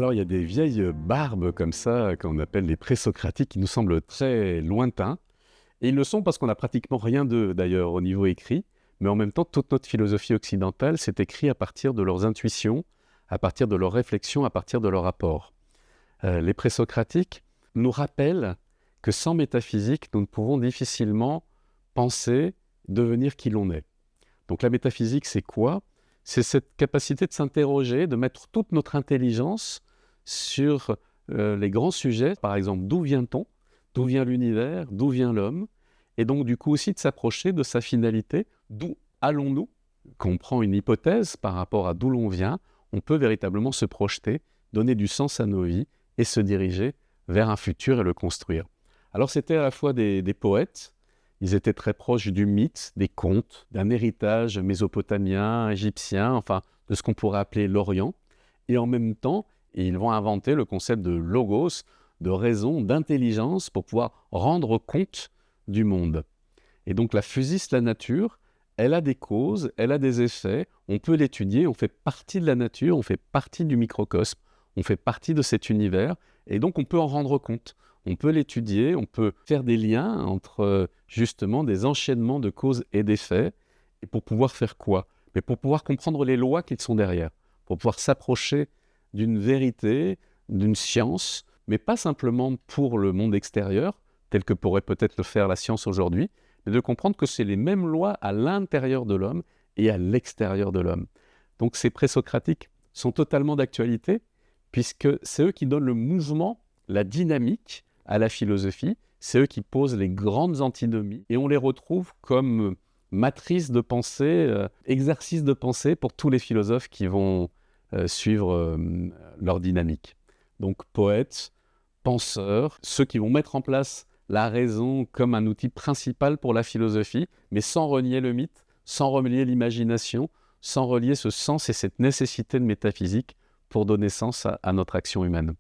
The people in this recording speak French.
Alors, il y a des vieilles barbes comme ça, qu'on appelle les présocratiques, qui nous semblent très lointains. Et ils le sont parce qu'on n'a pratiquement rien d'eux, d'ailleurs, au niveau écrit. Mais en même temps, toute notre philosophie occidentale s'est écrite à partir de leurs intuitions, à partir de leurs réflexions, à partir de leurs rapports. Les présocratiques nous rappellent que sans métaphysique, nous ne pouvons difficilement penser, devenir qui l'on est. Donc la métaphysique, c'est quoi? C'est cette capacité de s'interroger, de mettre toute notre intelligence sur les grands sujets, par exemple, d'où vient-on? D'où vient l'univers? D'où vient l'homme? Et donc, du coup, aussi de s'approcher de sa finalité. D'où allons-nous? Quand on prend une hypothèse par rapport à d'où l'on vient, on peut véritablement se projeter, donner du sens à nos vies et se diriger vers un futur et le construire. Alors, c'était à la fois des poètes. Ils étaient très proches du mythe, des contes, d'un héritage mésopotamien, égyptien, enfin, de ce qu'on pourrait appeler l'Orient. Et en même temps, ils vont inventer le concept de logos, de raison, d'intelligence, pour pouvoir rendre compte du monde. Et donc la physis, la nature, elle a des causes, elle a des effets, on peut l'étudier, on fait partie de la nature, on fait partie du microcosme, on fait partie de cet univers, et donc on peut en rendre compte. On peut l'étudier, on peut faire des liens entre justement des enchaînements de causes et d'effets, et pour pouvoir faire quoi? Mais pour pouvoir comprendre les lois qui sont derrière, pour pouvoir s'approcher d'une vérité, d'une science, mais pas simplement pour le monde extérieur, tel que pourrait peut-être le faire la science aujourd'hui, mais de comprendre que c'est les mêmes lois à l'intérieur de l'homme et à l'extérieur de l'homme. Donc ces présocratiques sont totalement d'actualité, puisque c'est eux qui donnent le mouvement, la dynamique à la philosophie, c'est eux qui posent les grandes antinomies, et on les retrouve comme matrice de pensée, exercice de pensée pour tous les philosophes qui vont suivre leur dynamique. Donc poètes, penseurs, ceux qui vont mettre en place la raison comme un outil principal pour la philosophie, mais sans renier le mythe, sans renier l'imagination, sans relier ce sens et cette nécessité de métaphysique pour donner sens à notre action humaine.